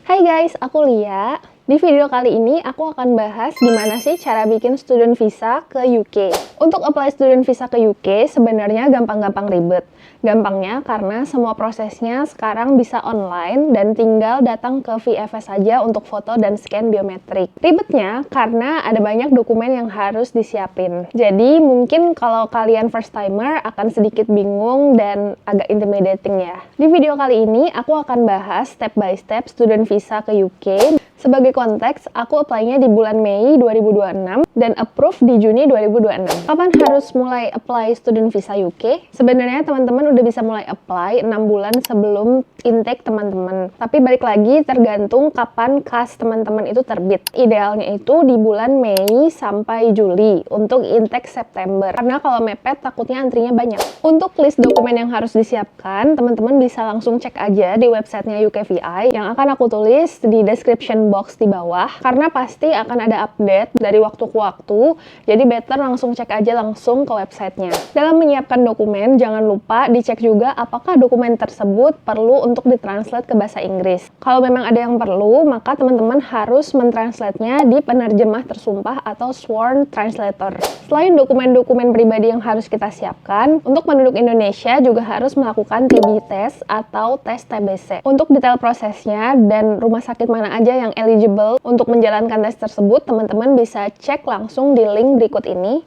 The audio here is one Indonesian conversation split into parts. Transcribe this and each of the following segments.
Hai guys, aku Lia. Di video kali ini aku akan bahas gimana sih cara bikin student visa ke UK. Untuk apply student visa ke UK sebenarnya gampang-gampang ribet. Gampangnya karena semua prosesnya sekarang bisa online dan tinggal datang ke VFS saja untuk foto dan scan biometrik. Ribetnya karena ada banyak dokumen yang harus disiapin. Jadi mungkin kalau kalian first timer akan sedikit bingung dan agak intimidating ya. Di video kali ini aku akan bahas step by step student visa ke UK. Sebagai konteks, aku apply-nya di bulan Mei 2026 dan approve di Juni 2026. Kapan harus mulai apply student visa UK? Sebenarnya teman-teman udah bisa mulai apply 6 bulan sebelum intake teman-teman. Tapi balik lagi tergantung kapan kas teman-teman itu terbit. Idealnya itu di bulan Mei sampai Juli untuk intake September. Karena kalau mepet takutnya antrinya banyak. Untuk list dokumen yang harus disiapkan, teman-teman bisa langsung cek aja di websitenya UKVI yang akan aku tulis di description box di bawah, karena pasti akan ada update dari waktu ke waktu, jadi better langsung cek aja langsung ke websitenya. Dalam menyiapkan dokumen, jangan lupa dicek juga apakah dokumen tersebut perlu untuk ditranslate ke bahasa Inggris. Kalau memang ada yang perlu, maka teman-teman harus mentranslate-nya di penerjemah tersumpah atau sworn translator. Selain dokumen-dokumen pribadi yang harus kita siapkan, untuk penduduk Indonesia juga harus melakukan TB test atau tes TBC. Untuk detail prosesnya dan rumah sakit mana aja yang eligible untuk menjalankan tes tersebut, teman-teman bisa cek langsung di link berikut ini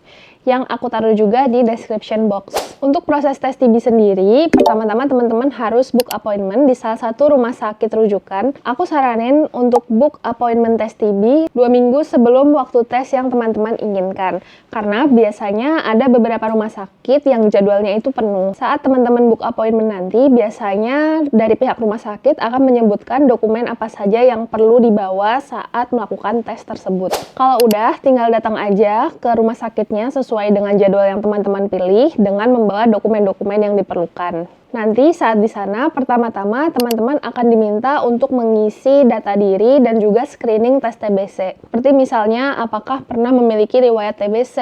yang aku taruh juga di description box. Untuk proses tes TB sendiri, pertama-tama teman-teman harus book appointment di salah satu rumah sakit rujukan. Aku saranin untuk book appointment tes TB 2 minggu sebelum waktu tes yang teman-teman inginkan. Karena biasanya ada beberapa rumah sakit yang jadwalnya itu penuh. Saat teman-teman book appointment nanti, biasanya dari pihak rumah sakit akan menyebutkan dokumen apa saja yang perlu dibawa saat melakukan tes tersebut. Kalau udah, tinggal datang aja ke rumah sakitnya sesuai dengan jadwal yang teman-teman pilih dengan membawa dokumen-dokumen yang diperlukan. Nanti saat di sana, pertama-tama teman-teman akan diminta untuk mengisi data diri dan juga screening tes TBC. Seperti misalnya, apakah pernah memiliki riwayat TBC,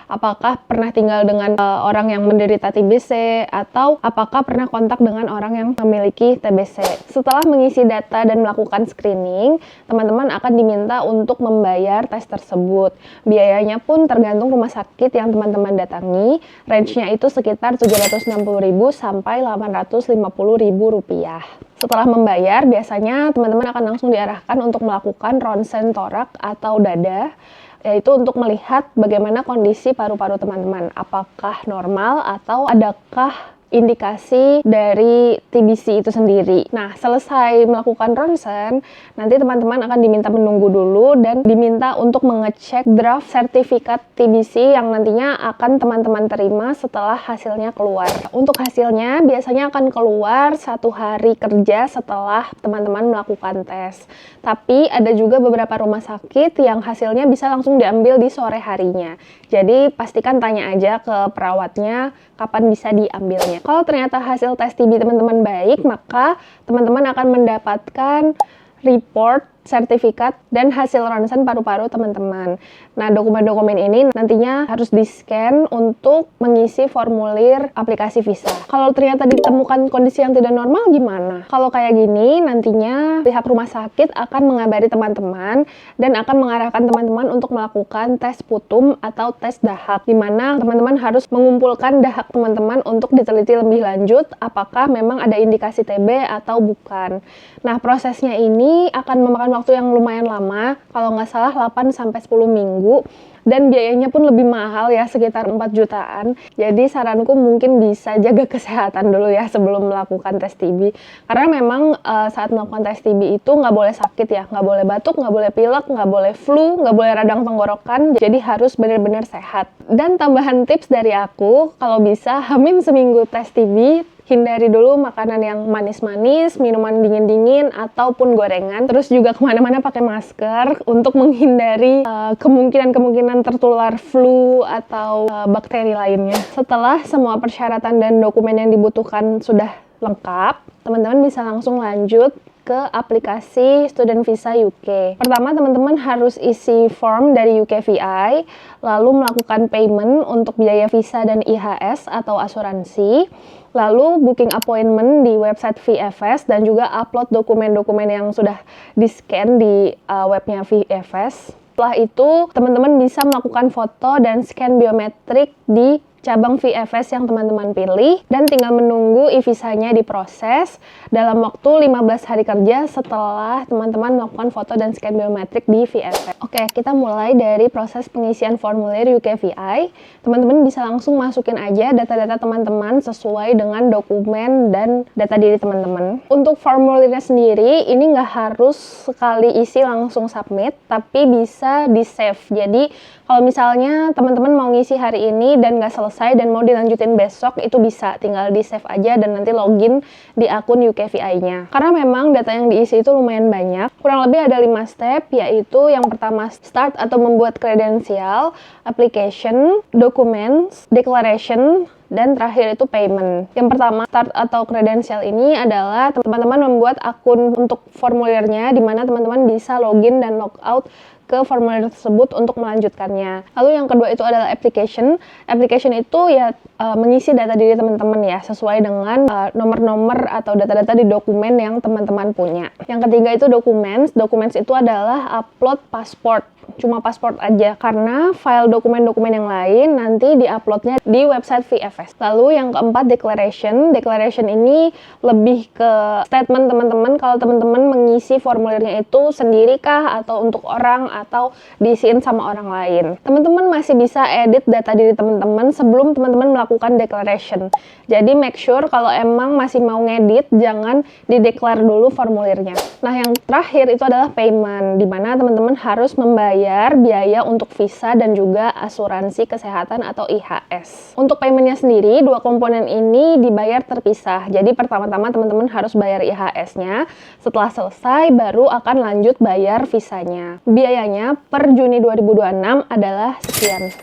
apakah pernah tinggal dengan orang yang menderita TBC, atau apakah pernah kontak dengan orang yang memiliki TBC. Setelah mengisi data dan melakukan screening, teman-teman akan diminta untuk membayar tes tersebut. Biayanya pun tergantung rumah sakit yang teman-teman datangi, range-nya itu sekitar 760.000 sampai 850.000 rupiah. Setelah membayar, biasanya teman-teman akan langsung diarahkan untuk melakukan ronsen torak atau dada, yaitu untuk melihat bagaimana kondisi paru-paru teman-teman, apakah normal atau adakah indikasi dari TBC itu sendiri. Nah, selesai melakukan ronsen, nanti teman-teman akan diminta menunggu dulu dan diminta untuk mengecek draft sertifikat TBC yang nantinya akan teman-teman terima setelah hasilnya keluar. Untuk hasilnya biasanya akan keluar 1 hari kerja setelah teman-teman melakukan tes. Tapi ada juga beberapa rumah sakit yang hasilnya bisa langsung diambil di sore harinya. Jadi pastikan tanya aja ke perawatnya kapan bisa diambilnya. Kalau ternyata hasil tes TB teman-teman baik, maka teman-teman akan mendapatkan report, sertifikat, dan hasil ronsen paru-paru teman-teman. Nah, dokumen-dokumen ini nantinya harus di-scan untuk mengisi formulir aplikasi visa. Kalau ternyata ditemukan kondisi yang tidak normal, gimana? Kalau kayak gini, nantinya pihak rumah sakit akan mengabari teman-teman dan akan mengarahkan teman-teman untuk melakukan tes putum atau tes dahak, di mana teman-teman harus mengumpulkan dahak teman-teman untuk diteliti lebih lanjut apakah memang ada indikasi TB atau bukan. Nah, prosesnya ini akan memakan waktu yang lumayan lama, kalau nggak salah 8-10 minggu, dan biayanya pun lebih mahal ya, sekitar 4 jutaan. Jadi saranku mungkin bisa jaga kesehatan dulu ya sebelum melakukan tes TB. Karena memang saat melakukan tes TB itu nggak boleh sakit ya, nggak boleh batuk, nggak boleh pilek, nggak boleh flu, nggak boleh radang tenggorokan, jadi harus benar-benar sehat. Dan tambahan tips dari aku, kalau bisa hamin seminggu tes TB, hindari dulu makanan yang manis-manis, minuman dingin-dingin, ataupun gorengan. Terus juga kemana-mana pakai masker untuk menghindari kemungkinan-kemungkinan tertular flu atau bakteri lainnya. Setelah semua persyaratan dan dokumen yang dibutuhkan sudah lengkap, teman-teman bisa langsung lanjut ke aplikasi Student Visa UK. Pertama, teman-teman harus isi form dari UKVI, lalu melakukan payment untuk biaya visa dan IHS atau asuransi, lalu booking appointment di website VFS dan juga upload dokumen-dokumen yang sudah di-scan di webnya VFS. Setelah itu, teman-teman bisa melakukan foto dan scan biometrik di cabang VFS yang teman-teman pilih dan tinggal menunggu e-visanya diproses dalam waktu 15 hari kerja setelah teman-teman melakukan foto dan scan biometrik di VFS. Oke, kita mulai dari proses pengisian formulir UKVI. Teman-teman bisa langsung masukin aja data-data teman-teman sesuai dengan dokumen dan data diri teman-teman. Untuk formulirnya sendiri, ini nggak harus sekali isi langsung submit, tapi bisa di-save. Jadi, kalau misalnya teman-teman mau ngisi hari ini dan nggak selesai dan mau dilanjutin besok, itu bisa tinggal di-save aja dan nanti login di akun UKVI-nya. Karena memang data yang diisi itu lumayan banyak. Kurang lebih ada 5 step, yaitu yang pertama start atau membuat kredensial, application, documents, declaration, dan terakhir itu payment. Yang pertama, start atau kredensial ini adalah teman-teman membuat akun untuk formulirnya, di mana teman-teman bisa login dan logout ke formulir tersebut untuk melanjutkannya. Lalu yang kedua itu adalah application. Application itu ya mengisi data diri teman-teman ya, sesuai dengan nomor-nomor atau data-data di dokumen yang teman-teman punya. Yang ketiga itu documents. Documents itu adalah upload pasport. Cuma pasport aja, karena file dokumen-dokumen yang lain nanti di-uploadnya di website VFS. Lalu yang keempat, declaration. Declaration ini lebih ke statement teman-teman kalau teman-teman mengisi formulirnya itu sendiri kah, atau untuk orang, atau diisiin sama orang lain. Teman-teman masih bisa edit data diri teman-teman sebelum teman-teman melakukan declaration. Jadi make sure kalau emang masih mau ngedit, jangan dideklar dulu formulirnya. Nah, yang terakhir itu adalah payment, di mana teman-teman harus membayar biaya untuk visa dan juga asuransi kesehatan atau IHS. Untuk paymentnya sendiri, dua komponen ini dibayar terpisah. Jadi pertama-tama teman-teman harus bayar IHS-nya, setelah selesai baru akan lanjut bayar visanya. Biayanya per Juni 2026 adalah sekian.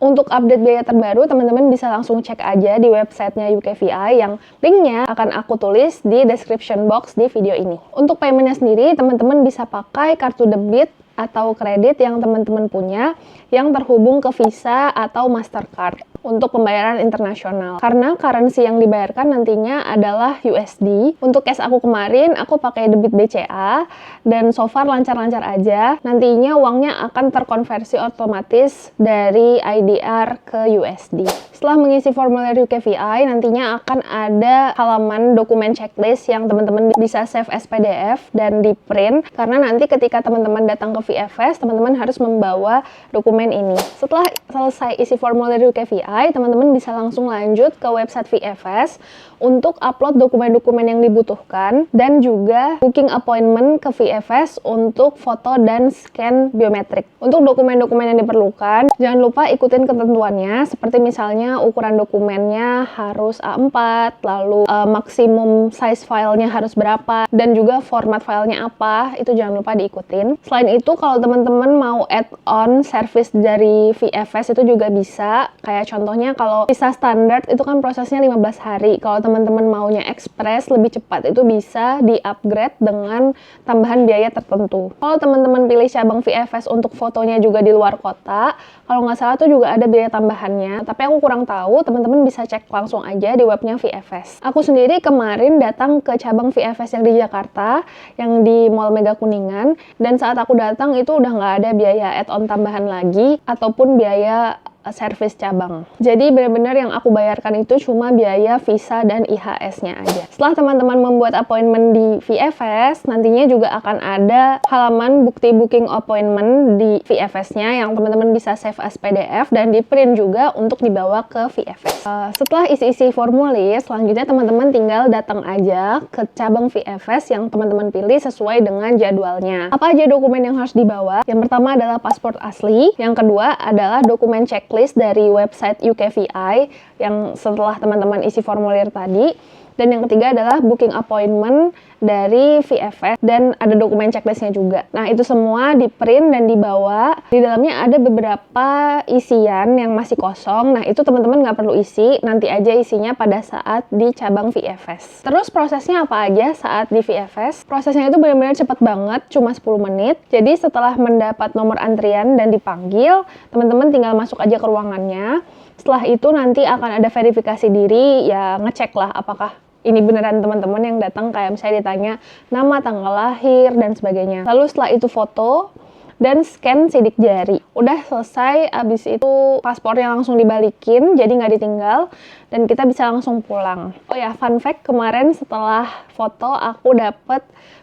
Untuk update biaya terbaru, teman-teman bisa langsung cek aja di websitenya UKVI yang linknya akan aku tulis di description box di video ini. Untuk paymentnya sendiri, teman-teman bisa pakai kartu debit atau kredit yang teman-teman punya yang terhubung ke Visa atau Mastercard untuk pembayaran internasional. Karena currency yang dibayarkan nantinya adalah USD. Untuk case aku kemarin, aku pakai debit BCA dan so far lancar-lancar aja. Nantinya uangnya akan terkonversi otomatis dari IDR ke USD. Setelah mengisi formulir UKVI, nantinya akan ada halaman dokumen checklist yang teman-teman bisa save as PDF dan di print. Karena nanti ketika teman-teman datang ke VFS, teman-teman harus membawa dokumen ini. Setelah selesai isi formulir UKVI, teman-teman bisa langsung lanjut ke website VFS untuk upload dokumen-dokumen yang dibutuhkan dan juga booking appointment ke VFS untuk foto dan scan biometrik. Untuk dokumen-dokumen yang diperlukan, jangan lupa ikutin ketentuannya, seperti misalnya ukuran dokumennya harus A4, lalu maksimum size filenya harus berapa, dan juga format filenya apa, itu jangan lupa diikutin. Selain itu, kalau teman-teman mau add-on service dari VFS itu juga bisa, kayak contohnya kalau visa standar itu kan prosesnya 15 hari. Kalau teman-teman maunya express lebih cepat, itu bisa di-upgrade dengan tambahan biaya tertentu. Kalau teman-teman pilih cabang VFS untuk fotonya juga di luar kota, kalau nggak salah tuh juga ada biaya tambahannya, tapi aku kurang tahu, teman-teman bisa cek langsung aja di webnya VFS. Aku sendiri kemarin datang ke cabang VFS yang di Jakarta, yang di Mall Mega Kuningan, dan saat aku datang itu udah nggak ada biaya add-on tambahan lagi, ataupun biaya service cabang. Jadi benar-benar yang aku bayarkan itu cuma biaya visa dan IHS-nya aja. Setelah teman-teman membuat appointment di VFS, nantinya juga akan ada halaman bukti booking appointment di VFS-nya yang teman-teman bisa save as PDF dan di print juga untuk dibawa ke VFS. Setelah isi-isi formulir, selanjutnya teman-teman tinggal datang aja ke cabang VFS yang teman-teman pilih sesuai dengan jadwalnya. Apa aja dokumen yang harus dibawa? Yang pertama adalah paspor asli, yang kedua adalah dokumen checklist dari website UKVI yang setelah teman-teman isi formulir tadi. Dan yang ketiga adalah booking appointment dari VFS dan ada dokumen checklistnya juga. Nah, itu semua di print dan dibawa. Di dalamnya ada beberapa isian yang masih kosong. Nah, itu teman-teman nggak perlu isi, nanti aja isinya pada saat di cabang VFS. Terus prosesnya apa aja saat di VFS? Prosesnya itu benar-benar cepat banget, cuma 10 menit. Jadi setelah mendapat nomor antrian dan dipanggil, teman-teman tinggal masuk aja ke ruangannya. Setelah itu nanti akan ada verifikasi diri, ya ngecek lah apakah ini beneran teman-teman yang datang, kayak misalnya ditanya nama, tanggal lahir, dan sebagainya. Lalu setelah itu foto dan scan sidik jari. Udah selesai, abis itu paspornya langsung dibalikin, jadi nggak ditinggal, dan kita bisa langsung pulang. Oh ya, fun fact, kemarin setelah foto aku dapet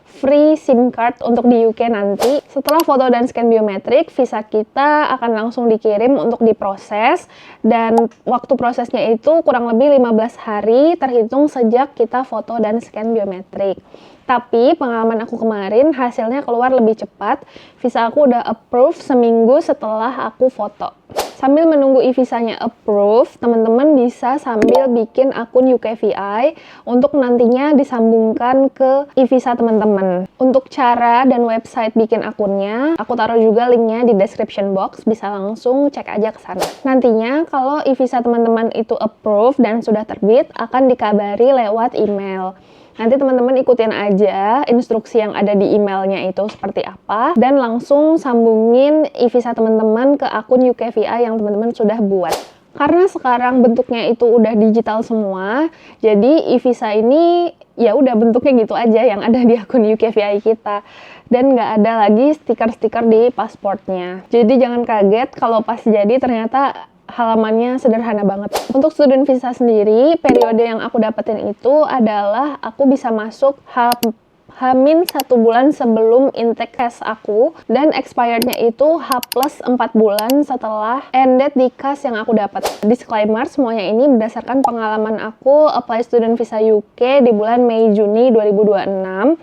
free SIM card untuk di UK nanti. Setelah foto dan scan biometrik, visa kita akan langsung dikirim untuk diproses, dan waktu prosesnya itu kurang lebih 15 hari terhitung sejak kita foto dan scan biometrik. Tapi pengalaman aku kemarin hasilnya keluar lebih cepat. Visa aku udah approve seminggu setelah aku foto. Sambil menunggu e-visanya approve, teman-teman bisa sambil bikin akun UKVI untuk nantinya disambungkan ke e-visa teman-teman. Untuk cara dan website bikin akunnya, aku taruh juga linknya di description box, bisa langsung cek aja ke sana. Nantinya kalau e-visa teman-teman itu approve dan sudah terbit, akan dikabari lewat email. Nanti teman-teman ikutin aja instruksi yang ada di emailnya itu seperti apa, dan langsung sambungin e-visa teman-teman ke akun UKVI yang teman-teman sudah buat. Karena sekarang bentuknya itu udah digital semua, jadi e-visa ini ya udah bentuknya gitu aja yang ada di akun UKVI kita. Dan nggak ada lagi stiker-stiker di pasportnya. Jadi jangan kaget kalau pas jadi ternyata halamannya sederhana banget. Untuk student visa sendiri, periode yang aku dapetin itu adalah aku bisa masuk H-1 bulan sebelum intake test aku, dan expirednya itu H+4 bulan setelah end date di CAS yang aku dapat. Disclaimer, semuanya ini berdasarkan pengalaman aku apply student visa UK di bulan Mei-Juni 2026.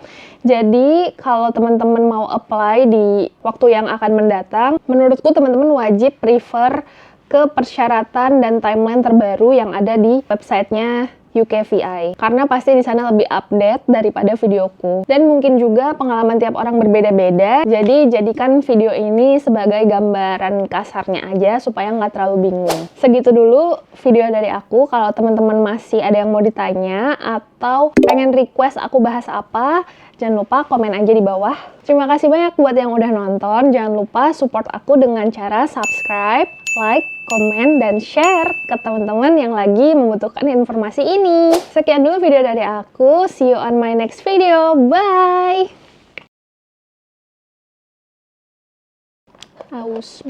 Jadi kalau teman-teman mau apply di waktu yang akan mendatang, menurutku teman-teman wajib prefer ke persyaratan dan timeline terbaru yang ada di websitenya UKVI, karena pasti di sana lebih update daripada videoku. Dan mungkin juga pengalaman tiap orang berbeda-beda, jadi jadikan video ini sebagai gambaran kasarnya aja supaya nggak terlalu bingung. Segitu dulu video dari aku. Kalau teman-teman masih ada yang mau ditanya atau pengen request aku bahas apa, jangan lupa komen aja di bawah. Terima kasih banyak buat yang udah nonton. Jangan lupa support aku dengan cara subscribe, like, komen, dan share ke teman-teman yang lagi membutuhkan informasi ini. Sekian dulu video dari aku. See you on my next video. Bye! Aus.